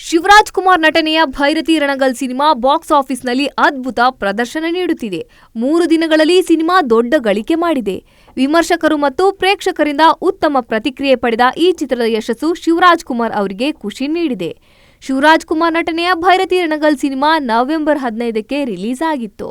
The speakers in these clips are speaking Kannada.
ಶಿವರಾಜ್ ಕುಮಾರ್ ನಟನೆಯ ಭೈರತಿ ರಣಗಲ್ ಸಿನಿಮಾ ಬಾಕ್ಸ್ ಆಫೀಸ್ನಲ್ಲಿ ಅದ್ಭುತ ಪ್ರದರ್ಶನ ನೀಡುತ್ತಿದೆ. 3 ದಿನಗಳಲ್ಲಿ ಸಿನಿಮಾ ದೊಡ್ಡ ಗಳಿಕೆ ಮಾಡಿದೆ. ವಿಮರ್ಶಕರು ಮತ್ತು ಪ್ರೇಕ್ಷಕರಿಂದ ಉತ್ತಮ ಪ್ರತಿಕ್ರಿಯೆ ಪಡೆದ ಈ ಚಿತ್ರದ ಯಶಸ್ಸು ಶಿವರಾಜ್ ಕುಮಾರ್ ಅವರಿಗೆ ಖುಷಿ ನೀಡಿದೆ. ಶಿವರಾಜ್ ಕುಮಾರ್ ನಟನೆಯ ಭೈರತಿ ರಣಗಲ್ ಸಿನಿಮಾ ನವೆಂಬರ್ 15ಕ್ಕೆ ರಿಲೀಸ್ ಆಗಿತ್ತು.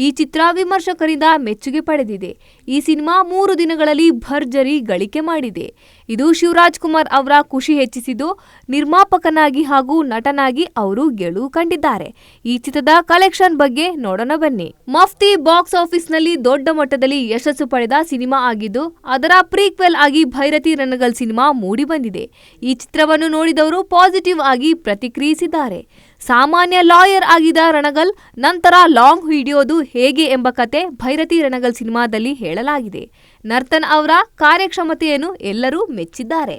ಈ ಚಿತ್ರ ವಿಮರ್ಶಕರಿಂದ ಮೆಚ್ಚುಗೆ ಪಡೆದಿದೆ. ಈ ಸಿನಿಮಾ 3 ದಿನಗಳಲ್ಲಿ ಭರ್ಜರಿ ಗಳಿಕೆ ಮಾಡಿದೆ. ಇದು ಶಿವರಾಜ್ ಕುಮಾರ್ ಅವರ ಖುಷಿ ಹೆಚ್ಚಿಸಿದ್ದು, ನಿರ್ಮಾಪಕನಾಗಿ ಹಾಗೂ ನಟನಾಗಿ ಅವರು ಗೆಲುವು ಕಂಡಿದ್ದಾರೆ. ಈ ಚಿತ್ರದ ಕಲೆಕ್ಷನ್ ಬಗ್ಗೆ ನೋಡೋಣ ಬನ್ನಿ. ಮಫ್ತಿ ಬಾಕ್ಸ್ ಆಫೀಸ್ನಲ್ಲಿ ದೊಡ್ಡ ಮಟ್ಟದಲ್ಲಿ ಯಶಸ್ಸು ಪಡೆದ ಸಿನಿಮಾ ಆಗಿದ್ದು, ಅದರ ಪ್ರೀಕ್ವೆಲ್ ಆಗಿ ಭೈರತಿ ರಣಗಲ್ ಸಿನಿಮಾ ಮೂಡಿ ಬಂದಿದೆ. ಈ ಚಿತ್ರವನ್ನು ನೋಡಿದವರು ಪಾಸಿಟಿವ್ ಆಗಿ ಪ್ರತಿಕ್ರಿಯಿಸಿದ್ದಾರೆ. ಸಾಮಾನ್ಯ ಲಾಯರ್ ಆಗಿದ್ದ ರಣಗಲ್ ನಂತರ ಲಾಂಗ್ ಹಿಡಿಯೋದು ಹೇಗೆ ಎಂಬ ಕತೆ ಭೈರತಿ ರಣಗಲ್ ಸಿನಿಮಾದಲ್ಲಿ ಹೇಳಲಾಗಿದೆ. ನರ್ತನ್ ಅವರ ಕಾರ್ಯಕ್ಷಮತೆಯನ್ನು ಎಲ್ಲರೂ ಮೆಚ್ಚಿದ್ದಾರೆ.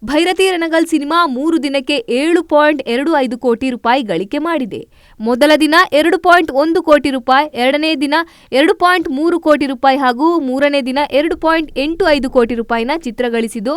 ಭೈರತಿ ರಣಗಲ್ ಸಿನಿಮಾ 3 ದಿನಕ್ಕೆ 7.25 ಕೋಟಿ ರೂಪಾಯಿ ಗಳಿಕೆ ಮಾಡಿದೆ. ಮೊದಲ ದಿನ 2.1 ಕೋಟಿ ರೂಪಾಯಿ, ಎರಡನೇ ದಿನ 2.3 ಕೋಟಿ ರೂಪಾಯಿ ಹಾಗೂ ಮೂರನೇ ದಿನ 2.85 ಕೋಟಿ ರೂಪಾಯಿನ ಚಿತ್ರ ಗಳಿಸಿದ್ದು,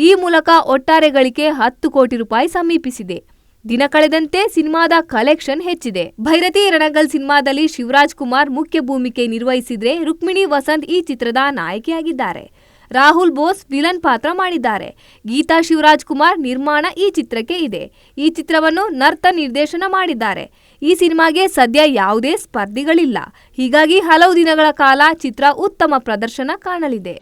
ಈ ಮೂಲಕ ಒಟ್ಟಾರೆ ಗಳಿಕೆ 10 ಕೋಟಿ ರೂಪಾಯಿ ಸಮೀಪಿಸಿದೆ. ದಿನ ಕಳೆದಂತೆ ಸಿನಿಮಾದ ಕಲೆಕ್ಷನ್ ಹೆಚ್ಚಿದೆ. ಭೈರತಿ ರಣಗಲ್ ಸಿನಿಮಾದಲ್ಲಿ ಶಿವರಾಜ್ ಕುಮಾರ್ ಮುಖ್ಯ ಭೂಮಿಕೆ ನಿರ್ವಹಿಸಿದ್ರೆ, ರುಕ್ಮಿಣಿ ವಸಂತ್ ಈ ಚಿತ್ರದ ನಾಯಕಿಯಾಗಿದ್ದಾರೆ. ರಾಹುಲ್ ಬೋಸ್ ವಿಲನ್ ಪಾತ್ರ ಮಾಡಿದ್ದಾರೆ. ಗೀತಾ ಶಿವರಾಜ್ ಕುಮಾರ್ ನಿರ್ಮಾಣ ಈ ಚಿತ್ರಕ್ಕೆ ಇದೆ. ಈ ಚಿತ್ರವನ್ನು ನರ್ತನ್ ನಿರ್ದೇಶನ ಮಾಡಿದ್ದಾರೆ. ಈ ಸಿನಿಮಾಗೆ ಸದ್ಯ ಯಾವುದೇ ಸ್ಪರ್ಧಿಗಳಿಲ್ಲ. ಹೀಗಾಗಿ ಹಲವು ದಿನಗಳ ಕಾಲ ಚಿತ್ರ ಉತ್ತಮ ಪ್ರದರ್ಶನ ಕಾಣಲಿದೆ.